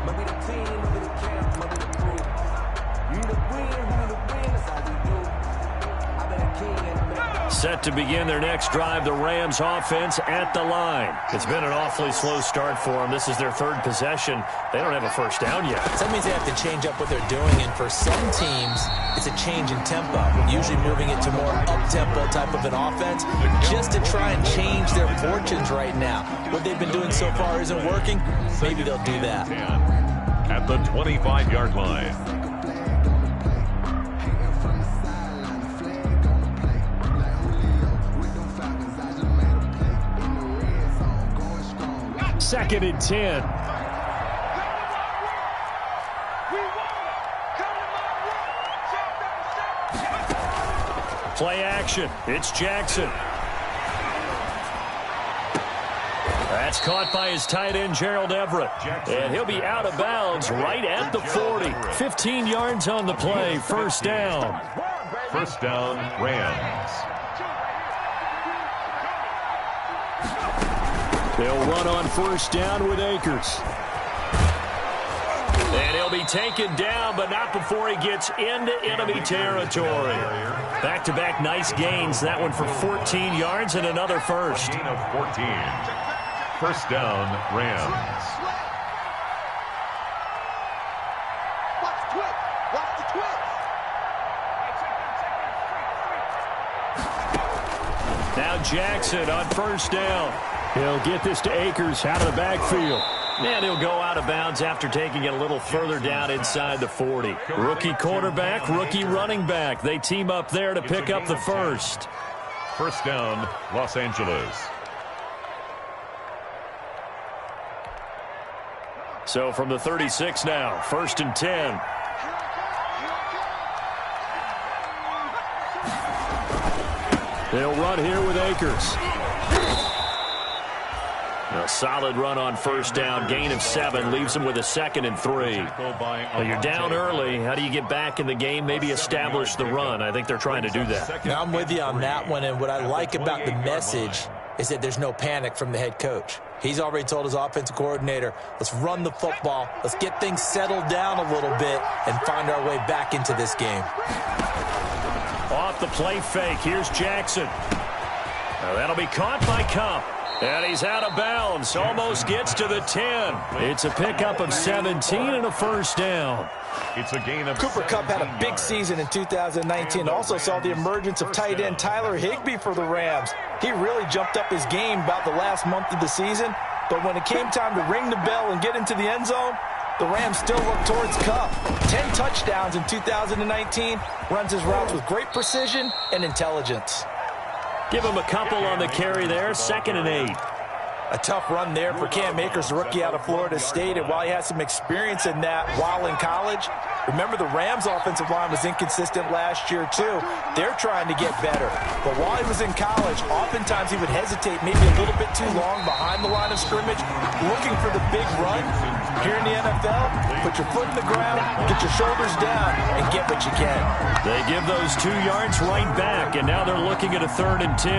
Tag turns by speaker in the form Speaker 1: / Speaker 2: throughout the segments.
Speaker 1: Maybe the team, maybe the camp, maybe the crew. You need to win, that's how we do. I've been a king and
Speaker 2: set to begin their next drive, the Rams offense at the line. It's been an awfully slow start for them. This is their third possession. They don't have a first down yet.
Speaker 3: So that means they have to change up what they're doing, and for some teams, it's a change in tempo, usually moving it to more up-tempo type of an offense, just to try and change their fortunes right now. What they've been doing so far isn't working. Maybe they'll do that.
Speaker 4: At the 25-yard line.
Speaker 2: Second and 10. Play action. It's Jackson. That's caught by his tight end, Gerald Everett. And he'll be out of bounds right at the 40. 15 yards on the play. First down.
Speaker 4: First down, Rams.
Speaker 2: They'll run on first down with Akers. And he'll be taken down, but not before he gets into enemy territory. Back-to-back nice gains. That one for 14 yards and another first.
Speaker 4: Gain of 14. First down, Rams.
Speaker 2: Now Jackson on first down. He'll get this to Akers out of the backfield. And he'll go out of bounds after taking it a little further down inside the 40. Rookie quarterback, rookie running back. They team up there to pick up the first.
Speaker 4: First down, Los Angeles.
Speaker 2: So from the 36 now, first and 10. They'll run here with Akers. A solid run on first down. Gain of 7 leaves them with a second and 3. Well, you're down early. How do you get back in the game? Maybe establish the run. I think they're trying to do that.
Speaker 3: Now, I'm with you on that one, and what I like about the message is that there's no panic from the head coach. He's already told his offensive coordinator, let's run the football, let's get things settled down a little bit and find our way back into this game.
Speaker 2: Off the play fake, here's Jackson. Now that'll be caught by Cup. And he's out of bounds. Almost gets to the 10. It's a pickup of 17 and a first down.
Speaker 4: It's a gain of
Speaker 5: Cooper Kupp had a big season in 2019. Also saw the emergence of tight end Tyler Higbee for the Rams. He really jumped up his game about the last month of the season. But when it came time to ring the bell and get into the end zone, the Rams still look towards Kupp. 10 touchdowns in 2019. Runs his routes with great precision and intelligence.
Speaker 2: Give him a couple on the carry there. Second and 8.
Speaker 5: A tough run there for Cam Akers, the rookie out of Florida State. And while he has some experience in that while in college, remember the Rams' offensive line was inconsistent last year too. They're trying to get better. But while he was in college, oftentimes he would hesitate maybe a little bit too long behind the line of scrimmage, looking for the big run. Here in the NFL, put your foot in the ground, get your shoulders down, and get what you can.
Speaker 2: They give those 2 yards right back, and now they're looking at a 3rd and 10.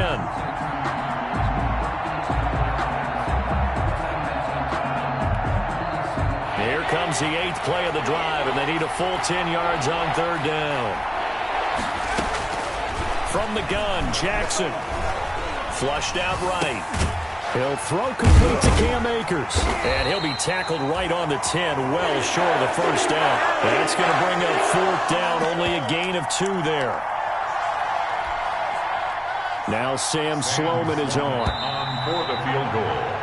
Speaker 2: Here comes the 8th play of the drive, and they need a full 10 yards on 3rd down. From the gun, Jackson. Flushed out right. He'll throw complete to Cam Akers. And he'll be tackled right on the 10, well short of the first down. That's going to bring up 4th down, only a gain of 2 there. Now Sam Sloman is on.
Speaker 4: For the field goal.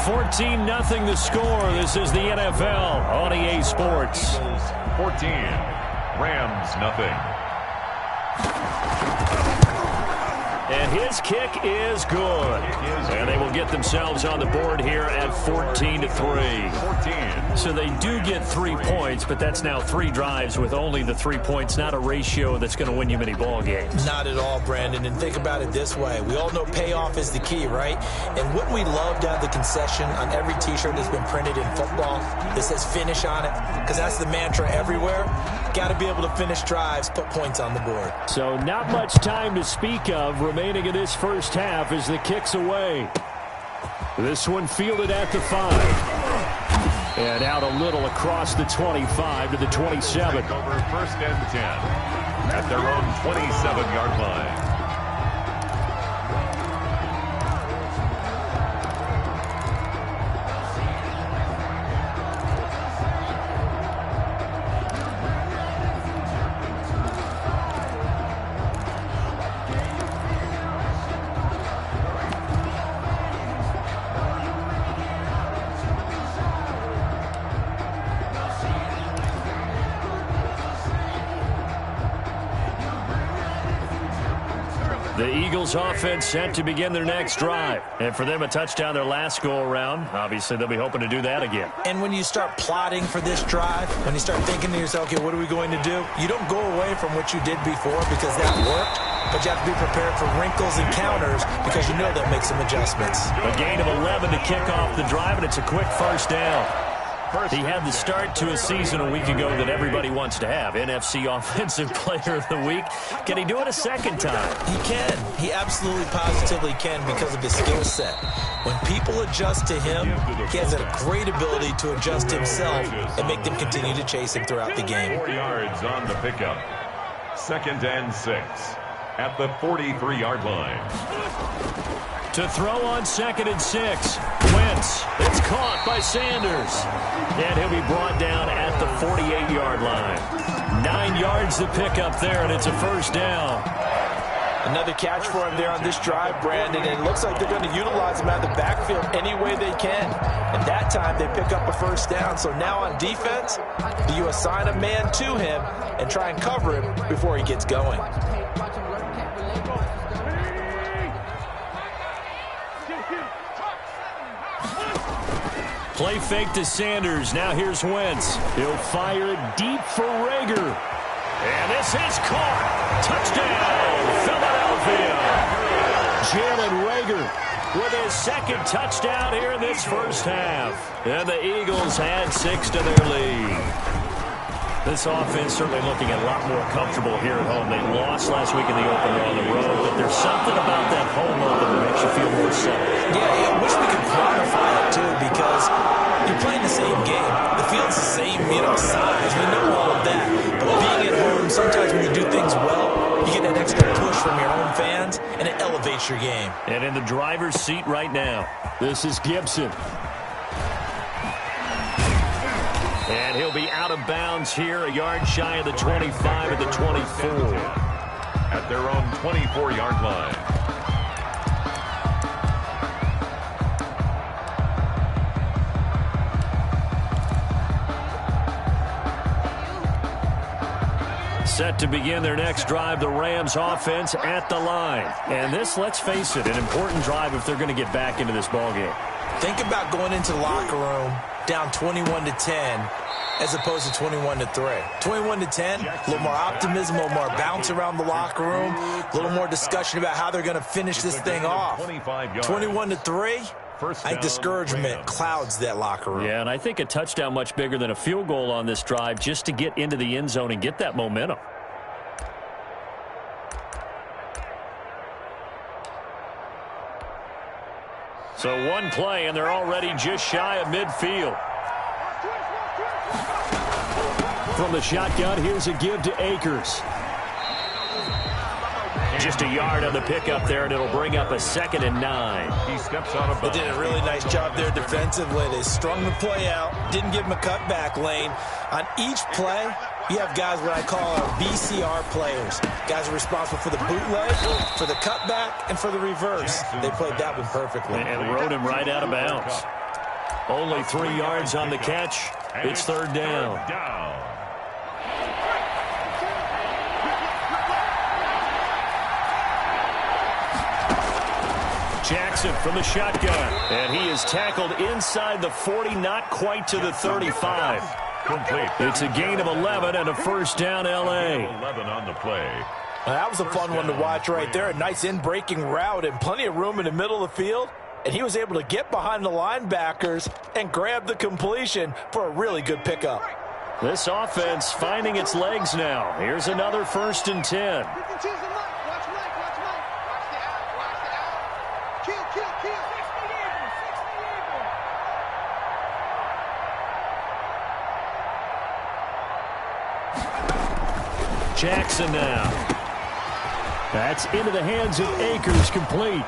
Speaker 2: 14-0 the score. This is the NFL on EA Sports.
Speaker 4: 14. Rams nothing.
Speaker 2: And his kick is good. And they will get themselves on the board here at 14-3.
Speaker 4: 14.
Speaker 2: So they do get 3 points, but that's now 3 drives with only the 3 points, not a ratio that's going to win you many ball games.
Speaker 3: Not at all, Brandon. And think about it this way. We all know payoff is the key, right? And wouldn't we love to have the concession on every T-shirt that's been printed in football that says finish on it? Because that's the mantra everywhere. Got to be able to finish drives, put points on the board.
Speaker 2: So not much time to speak of remaining in this first half as the kick's away. This one fielded at the 5. And out a little across the 25 to the 27.
Speaker 4: Take over 1st and 10 at their own 27-yard line.
Speaker 2: The Eagles offense set to begin their next drive. And for them, a touchdown their last go-around. Obviously, they'll be hoping to do that again.
Speaker 3: And when you start plotting for this drive, when you start thinking to yourself, okay, what are we going to do? You don't go away from what you did before because that worked, but you have to be prepared for wrinkles and counters because you know they'll make some adjustments.
Speaker 2: A gain of 11 to kick off the drive, and it's a quick first down. He had the start to a season a week ago that everybody wants to have. NFC Offensive Player of the Week. Can he do it a second time?
Speaker 3: He can. He absolutely positively can because of his skill set. When people adjust to him, he has a great ability to adjust himself and make them continue to chase him throughout the game.
Speaker 4: 4 yards on the pickup. 2nd and 6 at the 43-yard line.
Speaker 2: To throw on 2nd and 6. Wentz. It's caught by Sanders. And he'll be brought down at the 48-yard line. 9 yards to pick up there, and it's a first down.
Speaker 5: Another catch for him there on this drive, Brandon. And it looks like they're going to utilize him out of the backfield any way they can. And that time they pick up a first down. So now on defense, do you assign a man to him and try and cover him before he gets going?
Speaker 2: Play fake to Sanders. Now here's Wentz. He'll fire it deep for Rager. And this is caught. Touchdown, Philadelphia. Jalen Rager with his second touchdown here in this first half. And the Eagles add 6 to their lead. This offense certainly looking a lot more comfortable here at home. They lost last week in the opener on the road, but there's something about that home opener that makes you feel more settled.
Speaker 3: Yeah, I wish we could quantify it, too, because you're playing the same game. The field's the same, size. We know all of that. But being at home, sometimes when you do things well, you get that extra push from your own fans, and it elevates your game.
Speaker 2: And in the driver's seat right now, this is Gibson. And he'll be out of bounds here, a yard shy of the 25 at the 24.
Speaker 4: At their own 24-yard line.
Speaker 2: Set to begin their next drive, the Rams offense at the line. And this, let's face it, an important drive if they're going to get back into this ballgame.
Speaker 3: Think about going into the locker room down 21-10 as opposed to 21-3. 21-10, a little more optimism, a little more bounce around the locker room, a little more discussion about how they're going to finish this thing off. 21-3, I think discouragement clouds that locker room.
Speaker 2: Yeah, and I think a touchdown much bigger than a field goal on this drive just to get into the end zone and get that momentum. So one play, and they're already just shy of midfield. From the shotgun, here's a give to Akers. Just a yard on the pickup there, and it'll bring up a 2nd and 9.
Speaker 4: He steps out of bounds.
Speaker 3: They did a really nice job there defensively. They strung the play out, didn't give him a cutback lane. On each play, you have guys what I call our BCR players. Guys are responsible for the bootleg, for the cutback, and for the reverse. They played that one perfectly.
Speaker 2: And rode him right out of bounds. Only 3 yards on the catch. It's 3rd down. Jackson from the shotgun. And he is tackled inside the 40, not quite to the 35.
Speaker 4: Complete.
Speaker 2: It's a gain of 11 and a first down, L.A.
Speaker 4: 11 on the play.
Speaker 5: That was a fun one to watch right there. A nice in-breaking route and plenty of room in the middle of the field. And he was able to get behind the linebackers and grab the completion for a really good pickup.
Speaker 2: This offense finding its legs now. Here's another 1st and 10. Jackson now. That's into the hands of Akers, complete.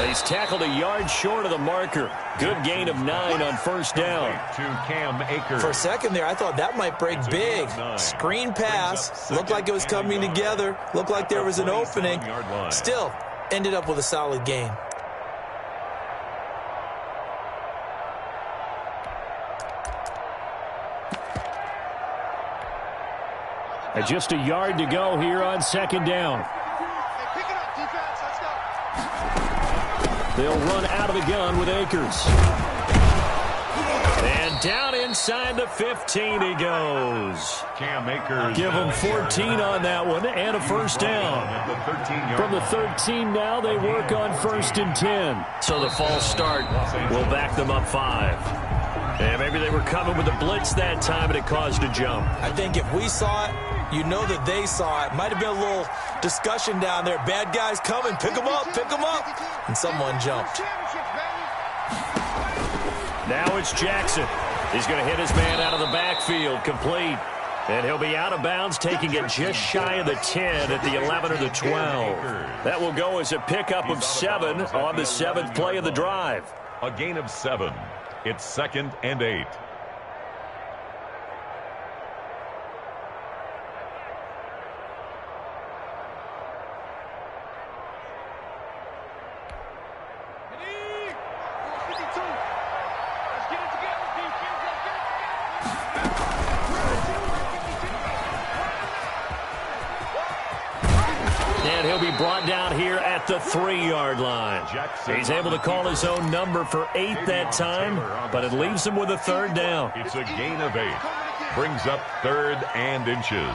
Speaker 2: He's tackled a yard short of the marker. Good gain of 9 on first down.
Speaker 4: To Cam Akers.
Speaker 5: For a second there, I thought that might break big. Screen pass. Looked like it was coming together. Looked like there was an opening. Still, ended up with a solid gain.
Speaker 2: And just a yard to go here on second down. They'll run out of the gun with Akers. And down inside the 15 he goes.
Speaker 4: Cam Akers.
Speaker 2: Give him 14 on that one and a first down. From the 13 now, they work on first and 10. So the false start will back them up 5. And maybe they were coming with a blitz that time and it caused a jump.
Speaker 5: I think if we saw it, you know that they saw it. Might have been a little discussion down there. Bad guys coming. Pick them up. Pick them up. And someone jumped.
Speaker 2: Now it's Jackson. He's going to hit his man out of the backfield. Complete. And he'll be out of bounds, taking it just shy of the 10 at the 11 or the 12. That will go as a pickup of 7 on the 7th play of the drive.
Speaker 4: A gain of 7. It's 2nd and 8.
Speaker 2: Brought down here at the 3-yard line. He's able to call his own number for 8 that time, but it leaves him with a 3rd down.
Speaker 4: It's a gain of 8. Brings up 3rd and inches.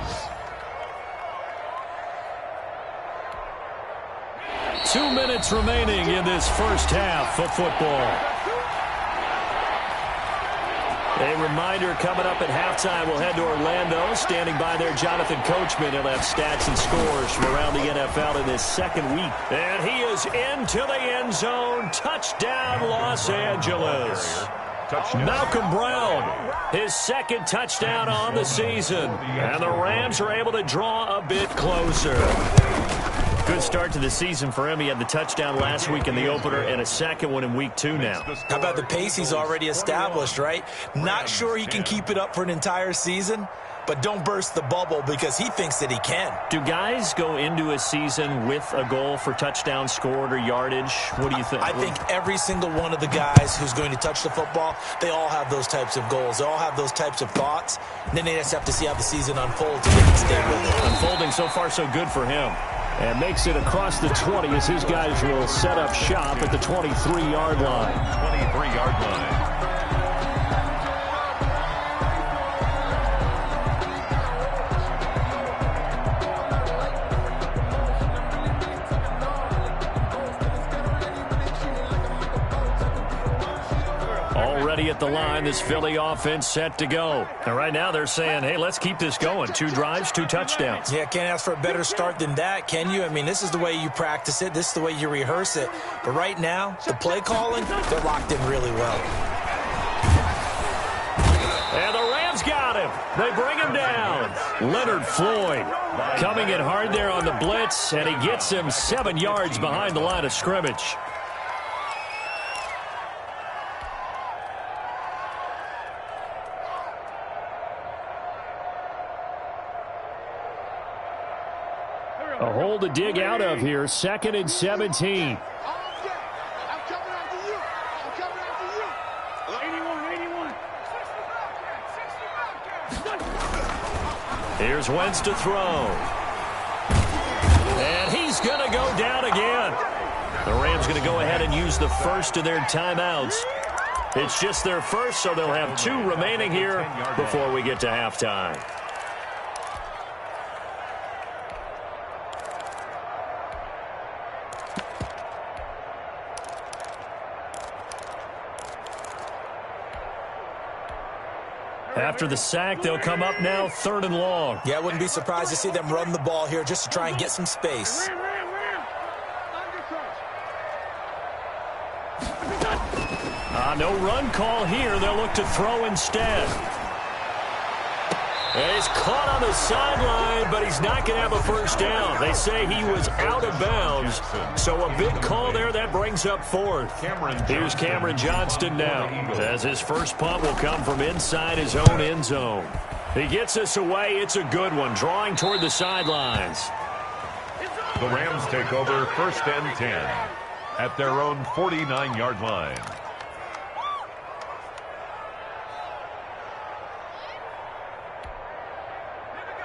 Speaker 2: 2 minutes remaining in this first half of football. A reminder coming up at halftime, we'll head to Orlando. Standing by there, Jonathan Coachman. He'll have stats and scores from around the NFL in his 2nd week. And he is into the end zone. Touchdown, Los Angeles. Touchdown. Malcolm Brown, his 2nd touchdown on the season. And the Rams are able to draw a bit closer. Good start to the season for him. He had the touchdown last week in the opener and a 2nd one in week 2 now.
Speaker 5: How about the pace he's already established, right? Not sure he can keep it up for an entire season, but don't burst the bubble because he thinks that he can.
Speaker 2: Do guys go into a season with a goal for touchdown scored or yardage? What do you think?
Speaker 5: I think every single one of the guys who's going to touch the football, they all have those types of goals. They all have those types of thoughts. And then they just have to see how the season unfolds and they can stay with it.
Speaker 2: Unfolding so far so good for him. And makes it across the 20 as his guys will set up shop at the 23-yard line.
Speaker 4: 23-yard line.
Speaker 2: Already at the line, this Philly offense set to go. And right now they're saying, hey, let's keep this going. 2 drives, 2 touchdowns.
Speaker 5: Yeah, can't ask for a better start than that, can you? I mean, this is the way you practice it. This is the way you rehearse it. But right now, the play calling, they're locked in really well.
Speaker 2: And the Rams got him. They bring him down. Leonard Floyd coming in hard there on the blitz, and he gets him 7 yards behind the line of scrimmage. A hole to dig out of here. 2nd and 17. Here's Wentz to throw. And he's going to go down again. The Rams going to go ahead and use the first of their timeouts. It's just their first, so they'll have 2 remaining here before we get to halftime. After the sack, they'll come up now 3rd and long.
Speaker 5: Yeah, I wouldn't be surprised to see them run the ball here just to try and get some space.
Speaker 2: No run call here. They'll look to throw instead. He's caught on the sideline, but he's not going to have a first down. They say he was out of bounds, so a big call there. That brings up fourth. Here's Cameron Johnston now, as his first punt will come from inside his own end zone. He gets us away. It's a good one, drawing toward the sidelines.
Speaker 4: The Rams take over 1st and 10 at their own 49-yard line.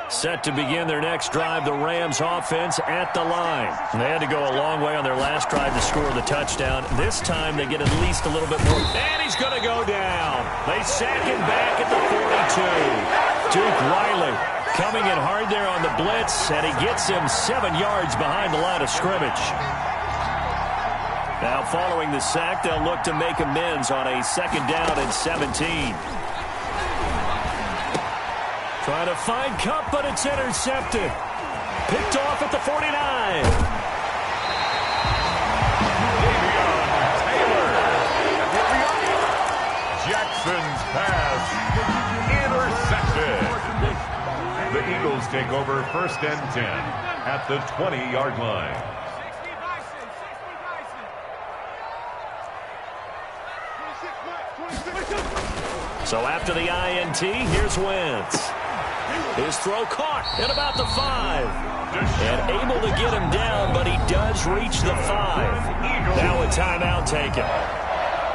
Speaker 2: Set to begin their next drive, the Rams offense at the line. They had to go a long way on their last drive to score the touchdown. This time they get at least a little bit more. And he's going to go down. They sack him back at the 42. Duke Riley coming in hard there on the blitz, and he gets him 7 yards behind the line of scrimmage. Now following the sack, they'll look to make amends on a 2nd down and 17. Trying to find Kupp, but it's intercepted. Picked off at the 49.
Speaker 4: Jackson's pass intercepted. The Eagles take over 1st and 10 at the 20-yard line.
Speaker 2: So after the INT, here's Wentz. His throw caught at about the 5. And able to get him down, but he does reach the 5. Now a timeout taken.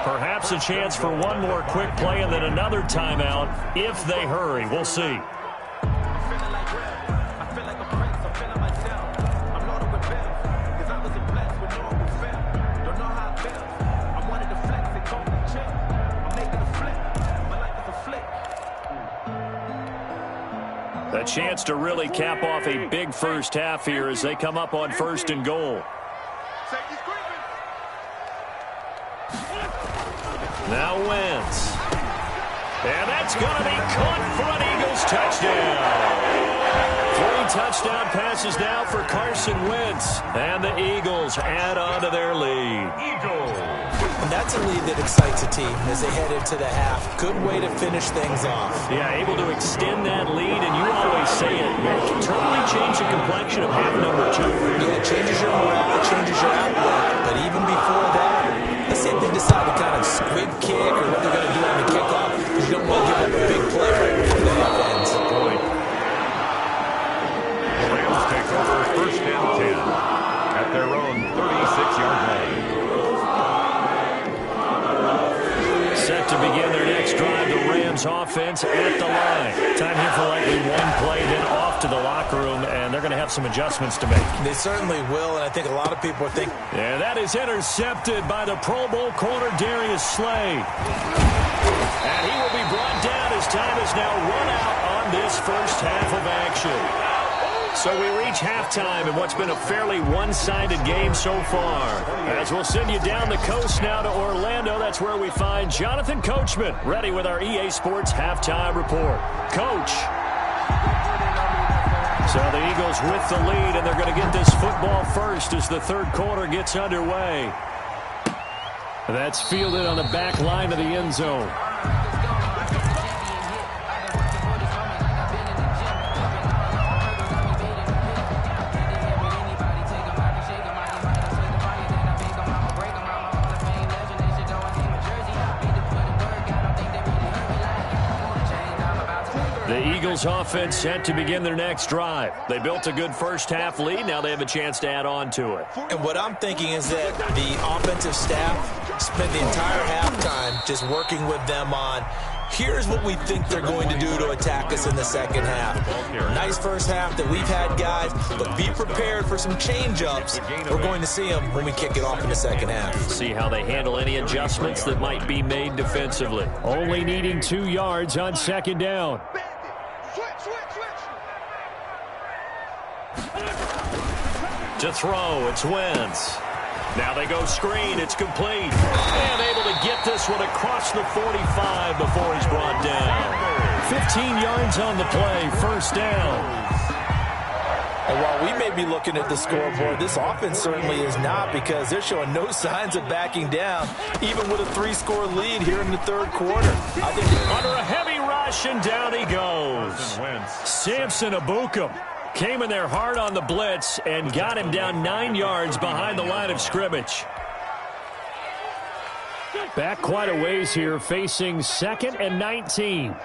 Speaker 2: Perhaps a chance for one more quick play and then another timeout if they hurry. We'll see. A chance to really cap off a big first half here as they come up on 1st and goal. Now Wentz. And that's going to be caught for an Eagles touchdown. 3 touchdown passes now for Carson Wentz. And the Eagles add on to their lead.
Speaker 3: And that's a lead that excites a team as they head into the half. Good way to finish things off.
Speaker 2: Yeah, able to extend that lead, and you always say it, it can totally change the complexion of half number 2.
Speaker 3: Yeah, it changes your morale, it changes your outlook. But even before that, let's say if they decide to kind of squib kick or what they're going to do on the kickoff, because you don't want to give up a big play right before the half ends.
Speaker 4: The Rams take over 1st and 10 at their own 36-yard line.
Speaker 2: Set to begin their next drive, the Rams offense at the line. Time here for likely one play, then off to the locker room, and they're going to have some adjustments to make.
Speaker 3: They certainly will, and I think a lot of people are thinking.
Speaker 2: And that is intercepted by the Pro Bowl corner, Darius Slay. And he will be brought down as time is now run out on this first half of action. So we reach halftime in what's been a fairly one-sided game so far. As we'll send you down the coast now to Orlando, that's where we find Jonathan Coachman, ready with our EA Sports Halftime Report. Coach. So the Eagles with the lead, and they're going to get this football first as the 3rd quarter gets underway. That's fielded on the back line of the end zone. The Eagles offense set to begin their next drive. They built a good first half lead. Now they have a chance to add on to it.
Speaker 3: And what I'm thinking is that the offensive staff spent the entire halftime just working with them on, here's what we think they're going to do to attack us in the second half. Nice first half that we've had, guys, but be prepared for some change-ups. We're going to see them when we kick it off in the second half.
Speaker 2: See how they handle any adjustments that might be made defensively. Only needing 2 yards on 2nd down. To throw, it's Wentz. Now they go screen, it's complete. And able to get this one across the 45 before he's brought down. 15 yards on the play, 1st down.
Speaker 5: And while we may be looking at the scoreboard, this offense certainly is not, because they're showing no signs of backing down, even with a 3-score lead here in the 3rd quarter.
Speaker 2: I think under a heavy rush, motion, down he goes. Samson Abukum came in there hard on the blitz and got him down 9 yards behind the line of scrimmage. Back quite a ways here, facing 2nd and 19.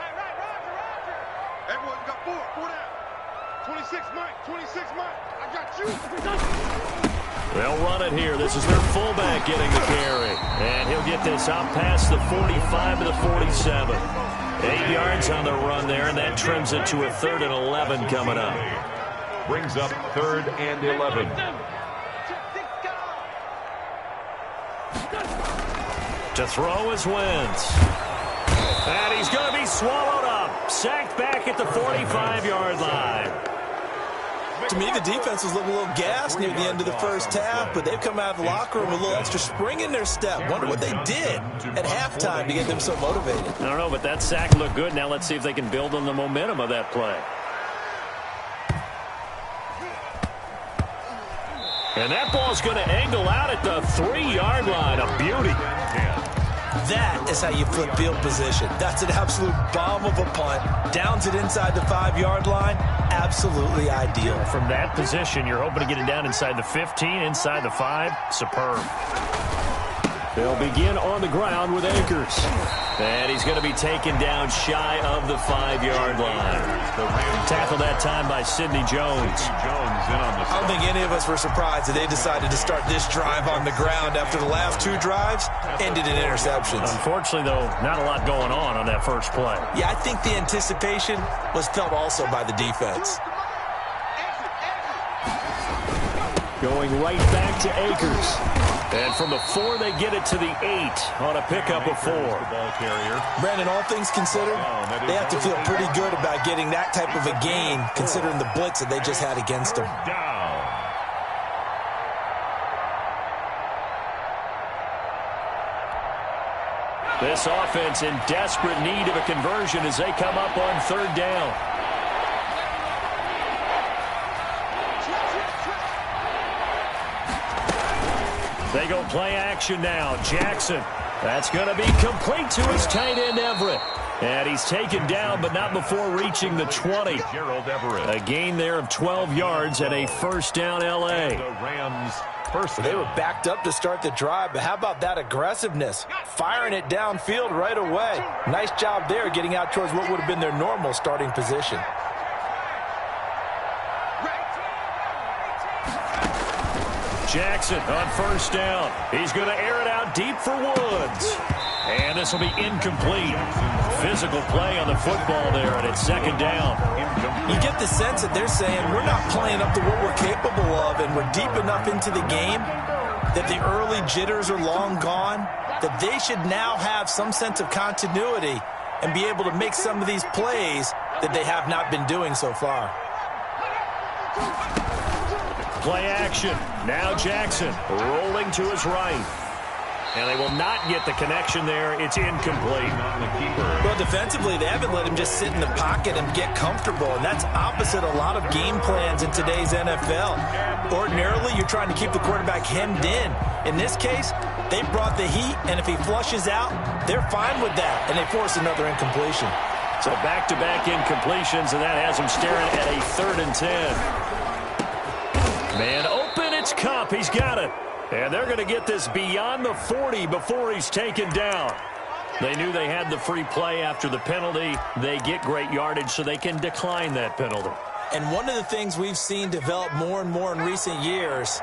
Speaker 6: Everyone got 4 down. 26 Mike, 26 Mike. I got you.
Speaker 2: They'll run it here. This is their fullback getting the carry. And he'll get this out past the 45 to the 47. 8 yards on the run there, and that trims it to a 3rd and 11 coming up.
Speaker 4: Brings up 3rd and 11.
Speaker 2: To throw is Wentz. And he's going to be swallowed up. Sacked back at the 45-yard line.
Speaker 5: To me, the defense was looking a little gassed near the end of the first half, but they've come out of the locker room with a little extra spring in their step. Wonder what they did at halftime to get them so motivated.
Speaker 2: I don't know, but that sack looked good. Now let's see if they can build on the momentum of that play. And that ball's going to angle out at the 3-yard line. A beauty.
Speaker 5: That is how you flip field position. That's an absolute bomb of a punt. Downs it inside the 5-yard line. Absolutely ideal.
Speaker 2: From that position, you're hoping to get it down inside the 15, inside the 5. Superb. They'll begin on the ground with Akers. And he's going to be taken down shy of the 5-yard line. Tackled that time by Sidney Jones.
Speaker 5: I don't think any of us were surprised that they decided to start this drive on the ground after the last 2 drives ended in interceptions.
Speaker 2: Unfortunately, though, not a lot going on that first play.
Speaker 5: Yeah, I think the anticipation was felt also by the defense.
Speaker 2: Going right back to Akers. And from the 4, they get it to the 8 on a pickup of 4.
Speaker 5: Brandon, all things considered, they have to feel pretty good about getting that type of a gain considering the blitz that they just had against them.
Speaker 2: This offense in desperate need of a conversion as they come up on 3rd down. They go play action now. Jackson. That's going to be complete to his tight end, Everett. And he's taken down, but not before reaching the 20. A gain there of 12 yards and a 1st down, L.A.
Speaker 5: They were backed up to start the drive, but how about that aggressiveness? Firing it downfield right away. Nice job there getting out towards what would have been their normal starting position.
Speaker 2: Jackson on 1st down. He's going to air it out deep for Woods. And this will be incomplete. Physical play on the football there, and it's 2nd down.
Speaker 5: You get the sense that they're saying we're not playing up to what we're capable of, and we're deep enough into the game that the early jitters are long gone, that they should now have some sense of continuity and be able to make some of these plays that they have not been doing so far.
Speaker 2: Play action. Now Jackson rolling to his right. And they will not get the connection there. It's incomplete.
Speaker 5: Well, defensively, they haven't let him just sit in the pocket and get comfortable, and that's opposite a lot of game plans in today's NFL. Ordinarily, you're trying to keep the quarterback hemmed in. In this case, they brought the heat, and if he flushes out, they're fine with that, and they force another incompletion.
Speaker 2: So back-to-back incompletions, and that has him staring at a 3rd and 10. Man open, it's Kupp. He's got it. And they're going to get this beyond the 40 before he's taken down. They knew they had the free play after the penalty. They get great yardage so they can decline that penalty.
Speaker 5: And one of the things we've seen develop more and more in recent years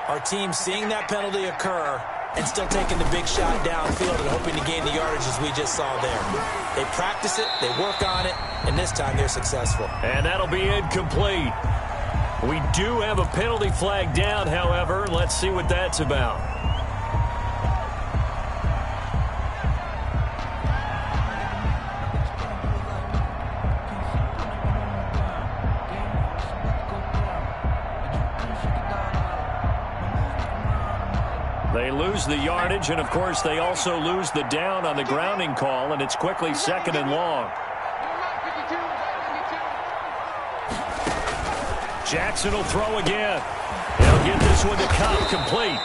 Speaker 5: are teams seeing that penalty occur and still taking the big shot downfield and hoping to gain the yardage as we just saw there. They practice it, they work on it, and this time they're successful.
Speaker 2: And that'll be incomplete. We do have a penalty flag down, however. Let's see what that's about. They lose the yardage, and, of course, they also lose the down on the grounding call, and it's quickly 2nd and long. Jackson will throw again. He'll get this one to Kupp complete.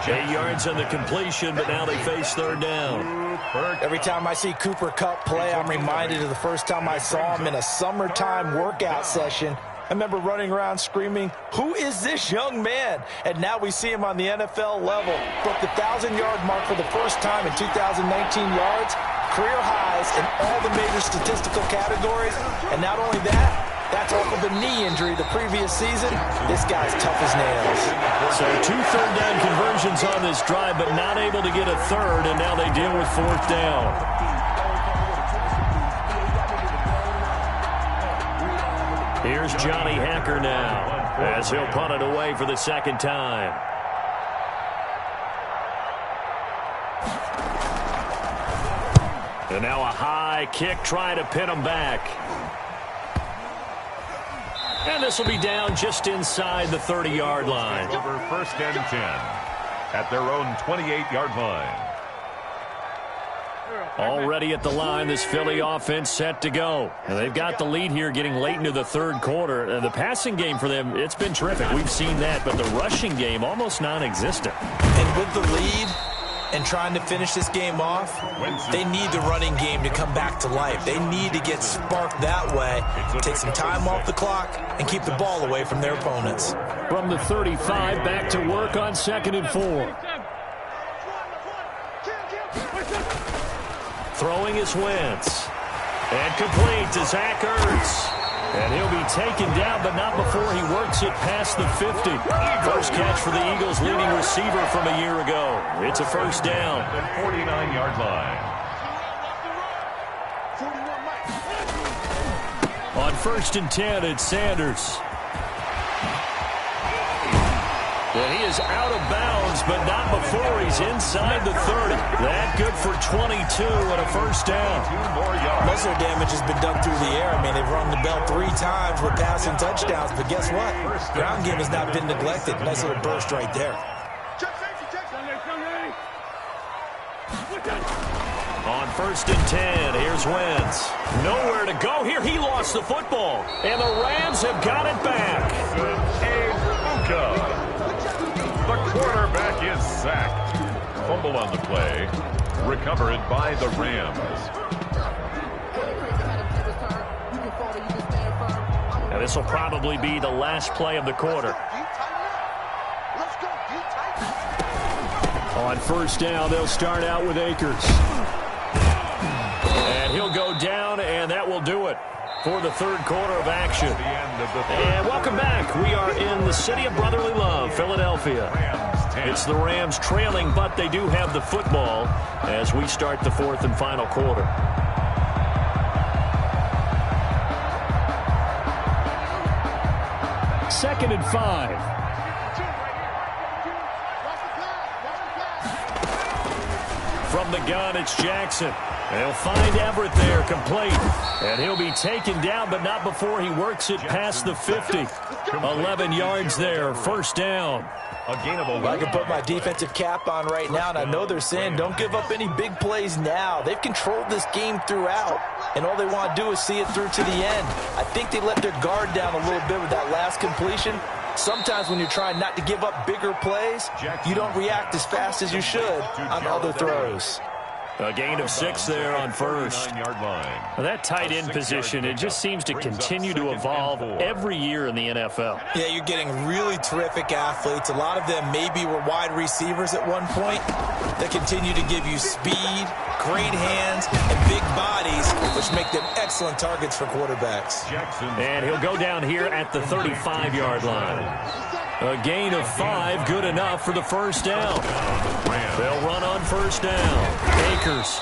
Speaker 2: 8 yards on the completion, but now they face third down.
Speaker 5: Every time I see Cooper Kupp play, I'm reminded of the first time I saw him in a summertime workout session. I remember running around screaming, "Who is this young man?" And now we see him on the NFL level. Broke the 1,000-yard mark for the first time in 2019 yards, career highs in all the major statistical categories. And not only that, that's off of a knee injury the previous season. This guy's tough as nails.
Speaker 2: So 2 third-down conversions on this drive, but not able to get a third, and now they deal with 4th down. Here's Johnny Hacker now, as he'll punt it away for the 2nd time. And now a high kick trying to pin him back. And this will be down just inside the 30-yard line.
Speaker 4: Over 1st and 10 at their own 28-yard line.
Speaker 2: Already at the line, this Philly offense set to go. And they've got the lead here getting late into the 3rd quarter. The passing game for them, it's been terrific. We've seen that, but the rushing game almost non-existent.
Speaker 5: And with the lead and trying to finish this game off, they need the running game to come back to life. They need to get sparked that way, take some time off the clock, and keep the ball away from their opponents.
Speaker 2: From the 35, back to work on 2nd and 4. Throwing is Wentz. And complete to Zach Ertz. And he'll be taken down, but not before he works it past the 50. First catch for the Eagles' leading receiver from a year ago. It's a 1st down.
Speaker 4: The 49-yard line.
Speaker 2: On 1st and 10, it's Sanders. And he is out of bounds, but not before he's inside the 30. That good for 22 and a 1st down.
Speaker 4: 2 more yards.
Speaker 5: Most of their damage has been done through the air. I mean, they've rung the bell 3 times with passing touchdowns, but guess what? Ground game has not been neglected. Nice little burst right there.
Speaker 2: On 1st and 10, here's Wentz. Nowhere to go here. He lost the football, and the Rams have got it back.
Speaker 4: The quarterback is sacked. Fumble on the play. Recovered by the Rams.
Speaker 2: And this will probably be the last play of the quarter. On 1st down, they'll start out with Akers. And he'll go down, and that will do it for the 3rd quarter of action. And welcome back. We are in the city of brotherly love, Philadelphia. It's the Rams trailing, but they do have the football as we start the 4th and final quarter. Second and 5. From the gun, it's Jackson. They'll find Everett there, complete. And he'll be taken down, but not before he works it past the 50. 11 yards there, 1st down.
Speaker 4: A gain of 11.
Speaker 5: I can put my defensive cap on right now, and I know they're saying don't give up any big plays now. They've controlled this game throughout, and all they want to do is see it through to the end. I think they let their guard down a little bit with that last completion. Sometimes when you're trying not to give up bigger plays, you don't react as fast as you should on other throws.
Speaker 2: A gain of 6 there on 1st.
Speaker 4: 9-yard line.
Speaker 2: Well, that tight end position, it just seems to continue to evolve every year in the NFL.
Speaker 5: Yeah, you're getting really terrific athletes. A lot of them maybe were wide receivers at one point. They continue to give you speed, great hands, and big bodies, which make them excellent targets for quarterbacks.
Speaker 2: And he'll go down here at the 35-yard line. A gain of 5, good enough for the 1st down. They'll run on 1st down. Akers.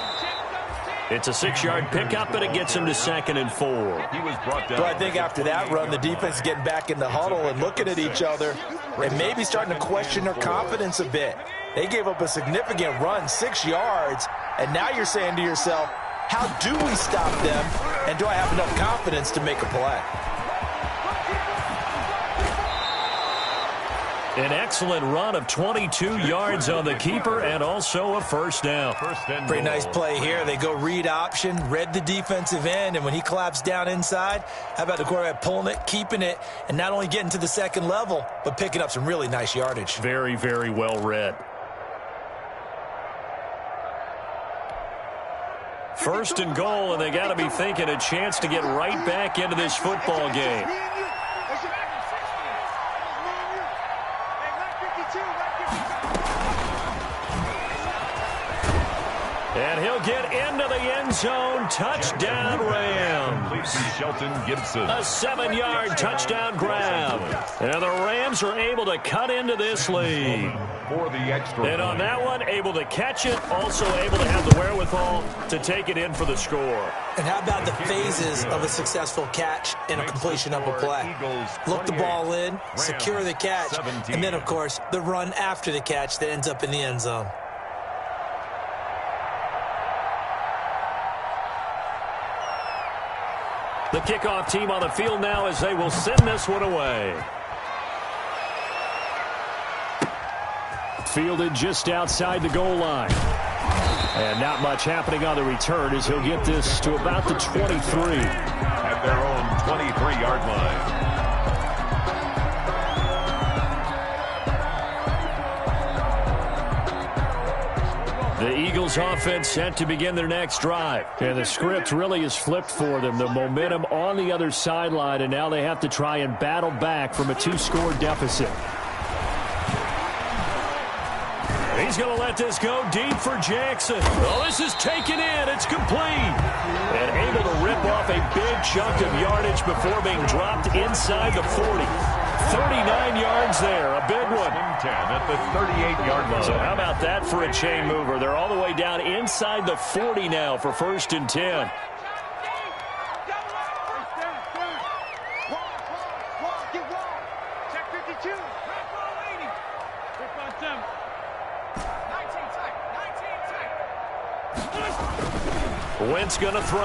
Speaker 2: It's a 6-yard pickup, and it gets him to 2nd and 4.
Speaker 4: He was brought down.
Speaker 5: But I think after that run, the defense is getting back in the huddle and looking at each other and maybe starting to question their confidence a bit. They gave up a significant run, 6 yards, and now you're saying to yourself, how do we stop them, and do I have enough confidence to make a play?
Speaker 2: An excellent run of 22 yards on the keeper and also a 1st down.
Speaker 5: Pretty nice play here. They go read option, read the defensive end, and when he collapsed down inside, how about the quarterback pulling it, keeping it, and not only getting to the 2nd level, but picking up some really nice yardage.
Speaker 2: Very, very well read. First and goal, and they got to be thinking a chance to get right back into this football game. And he'll get into the end zone. Touchdown, Rams. A 7-yard touchdown grab. And the Rams are able to cut into this lead. And on that one, able to catch it, also able to have the wherewithal to take it in for the score.
Speaker 5: And how about the phases of a successful catch and a completion of a play? Look the ball in, secure the catch, and then, of course, the run after the catch that ends up in the end zone.
Speaker 2: The kickoff team on the field now as they will send this one away. Fielded just outside the goal line. And not much happening on the return as he'll get this to about the 23.
Speaker 4: At their own 23-yard line.
Speaker 2: The Eagles offense set to begin their next drive. And the script really is flipped for them. The momentum on the other sideline, and now they have to try and battle back from a 2-score deficit. He's going to let this go deep for Jackson. Oh, this is taken in. It's complete. And able to rip off a big chunk of yardage before being dropped inside the 40. 39 yards there, a big one.
Speaker 4: 10 at the 38-yard line.
Speaker 2: So how about that for a chain mover? They're all the way down inside the 40 now for 1st and 10. Wentz going to throw.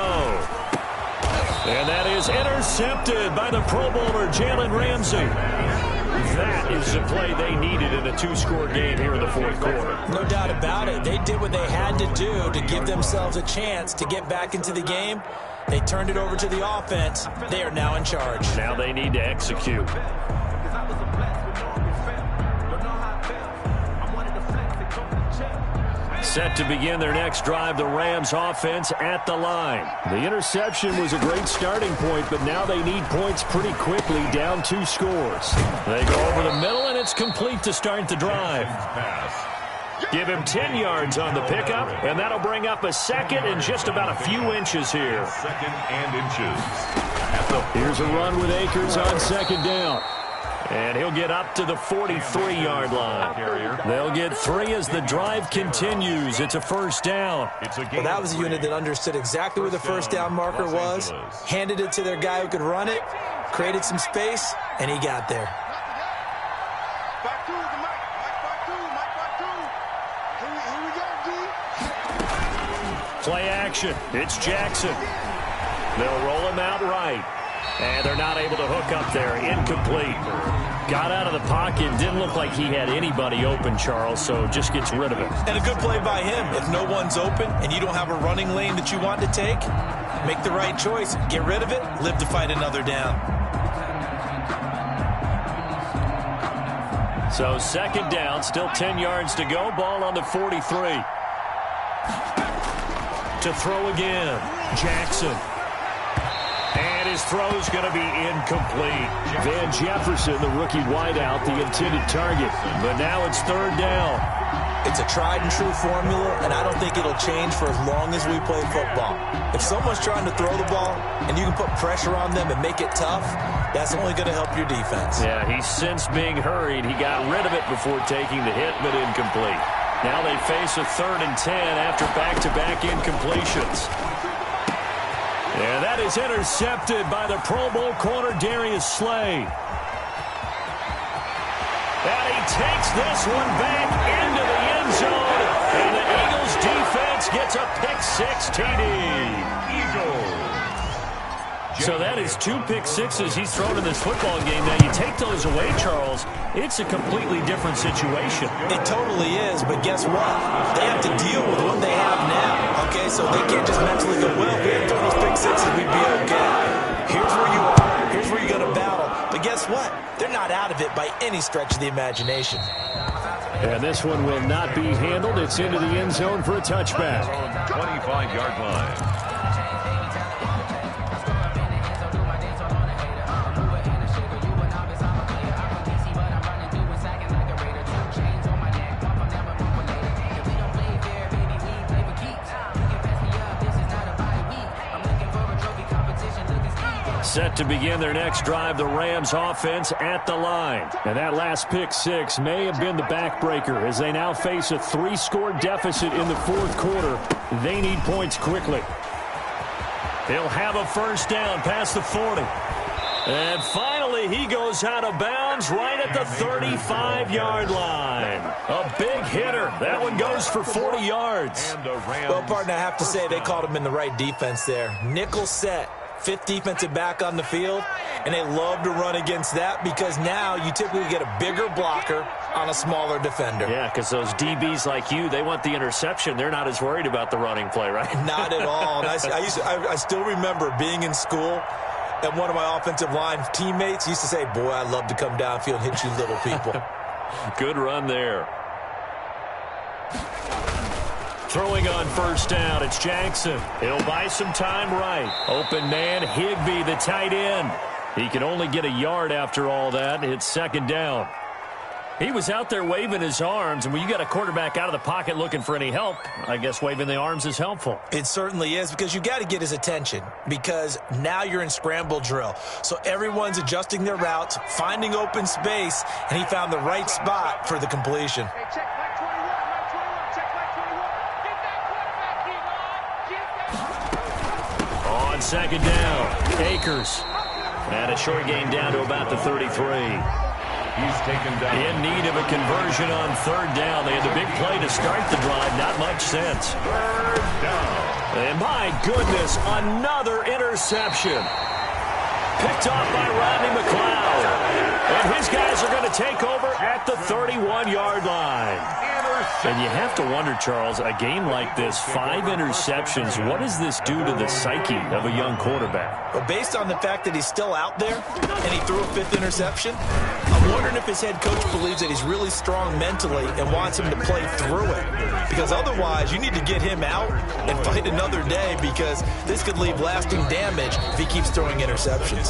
Speaker 2: And that is intercepted by the Pro Bowler, Jalen Ramsey. That is the play they needed in a 2-score game here in the 4th quarter.
Speaker 5: No doubt about it. They did what they had to do to give themselves a chance to get back into the game. They turned it over to the offense. They are now in charge.
Speaker 2: Now they need to execute. Set to begin their next drive, the Rams offense at the line. The interception was a great starting point, but now they need points pretty quickly, down 2 scores. They go over the middle, and it's complete to start the drive. Give him 10 yards on the pickup, and that'll bring up a second and just about a few inches here.
Speaker 4: Second and inches.
Speaker 2: Here's a run with Akers on 2nd down. And he'll get up to the 43-yard line. They'll get 3 as the drive continues. It's a 1st down.
Speaker 5: Well, that was a unit that understood exactly where the 1st down marker was, handed it to their guy who could run it, created some space, and he got there.
Speaker 2: Play action. It's Jackson. They'll roll him out right. And they're not able to hook up there. Incomplete. Got out of the pocket. Didn't look like he had anybody open, Charles, so just gets rid of it.
Speaker 5: And a good play by him. If no one's open and you don't have a running lane that you want to take, make the right choice. Get rid of it. Live to fight another down.
Speaker 2: So 2nd down. Still 10 yards to go. Ball on the 43. To throw again. Jackson. And his throw's going to be incomplete. Van Jefferson, the rookie wideout, the intended target. But now it's 3rd down.
Speaker 5: It's a tried-and-true formula, and I don't think it'll change for as long as we play football. If someone's trying to throw the ball and you can put pressure on them and make it tough, that's only going to help your defense.
Speaker 2: Yeah, he's since being hurried. He got rid of it before taking the hit, but incomplete. Now they face a 3rd and 10 after back-to-back incompletions. And that is intercepted by the Pro Bowl corner, Darius Slay. And he takes this one back into the end zone. And the Eagles defense gets a pick-6 TD.
Speaker 4: Eagles.
Speaker 2: So that is 2 pick-6s he's thrown in this football game. Now, you take those away, Charles, it's a completely different situation.
Speaker 5: It totally is, but guess what? They have to deal with what they have now, okay? So they can't just mentally go, well, if we had thrown those pick-6s, we'd be okay. Here's where you are. Here's where you're going to battle. But guess what? They're not out of it by any stretch of the imagination.
Speaker 2: And this one will not be handled. It's into the end zone for a touchback.
Speaker 4: 25-yard line.
Speaker 2: Set to begin their next drive, the Rams offense at the line. And that last pick six may have been the backbreaker as they now face a 3-score deficit in the fourth quarter. They need points quickly. He'll have a first down past the 40. And finally, he goes out of bounds right at the 35-yard line. A big hitter. That one goes for 40 yards.
Speaker 5: Well, partner, I have to say they called him in the right defense there. Nickel set. 5th defensive back on the field, and they love to run against that because now you typically get a bigger blocker on a smaller defender.
Speaker 2: Yeah, because those DBs like you, they want the interception. They're not as worried about the running play, right?
Speaker 5: Not at all. And I still remember being in school, and one of my offensive line teammates used to say, boy, I'd love to come downfield and hit you little people.
Speaker 2: Good run there. Throwing on first down, it's Jackson. He'll buy some time right. Open man, Higbee, the tight end. He can only get a yard after all that. It's second down. He was out there waving his arms, and when you got a quarterback out of the pocket looking for any help, I guess waving the arms is helpful.
Speaker 5: It certainly is, because you got to get his attention, because now you're in scramble drill. So everyone's adjusting their routes, finding open space, and he found the right spot for the completion.
Speaker 2: On second down, Akers. And a short gain down to about the 33.
Speaker 4: He's taken down.
Speaker 2: In need of a conversion on third down. They had the big play to start the drive. Not much sense.
Speaker 4: Third down.
Speaker 2: And my goodness, another interception. Picked off by Rodney McLeod. And his guys are going to take over at the 31-yard line. And you have to wonder, Charles, a game like this, 5 interceptions, what does this do to the psyche of a young quarterback?
Speaker 5: Well, based on the fact that he's still out there and he threw a 5th interception, I'm wondering if his head coach believes that he's really strong mentally and wants him to play through it. Because otherwise, you need to get him out and fight another day, because this could leave lasting damage if he keeps throwing interceptions.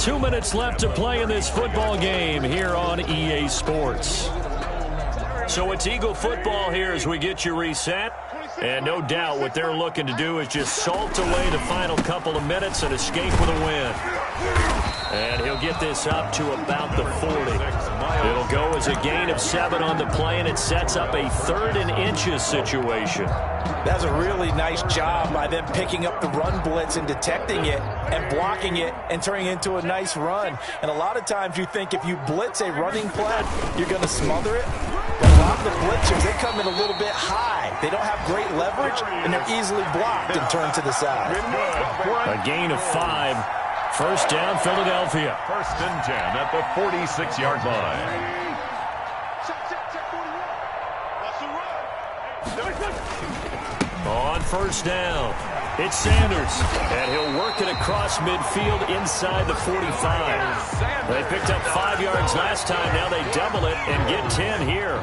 Speaker 2: 2 minutes left to play in this football game here on EA Sports. So it's Eagle football here as we get you reset. And no doubt what they're looking to do is just salt away the final couple of minutes and escape with a win. And he'll get this up to about the 40. It'll go as a gain of 7 on the play, and it sets up a 3rd and inches situation.
Speaker 5: That's a really nice job by them picking up the run blitz and detecting it and blocking it and turning it into a nice run. And a lot of times you think if you blitz a running play, you're going to smother it. But a lot of the blitzers, they come in a little bit high. They don't have great leverage, and they're easily blocked and turned to the side.
Speaker 2: A gain of 5. First down, Philadelphia.
Speaker 4: 1st and 10 at the 46-yard line.
Speaker 2: On first down, it's Sanders, and he'll work it across midfield inside the 45. They picked up 5 yards last time. Now they double it and get 10 here.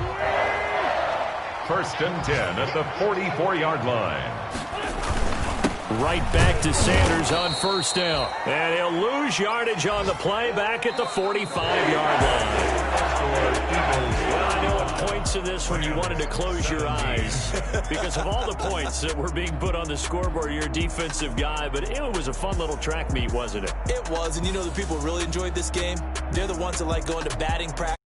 Speaker 4: 1st and 10 at the 44-yard line.
Speaker 2: Right back to Sanders on first down. And he'll lose yardage on the play back at the 45-yard line. Well, I know at points in this when you wanted to close your eyes because of all the points that were being put on the scoreboard. You're a defensive guy, but it was a fun little track meet, wasn't it?
Speaker 5: It was, and you know the people who really enjoyed this game? They're the ones that like going to batting practice.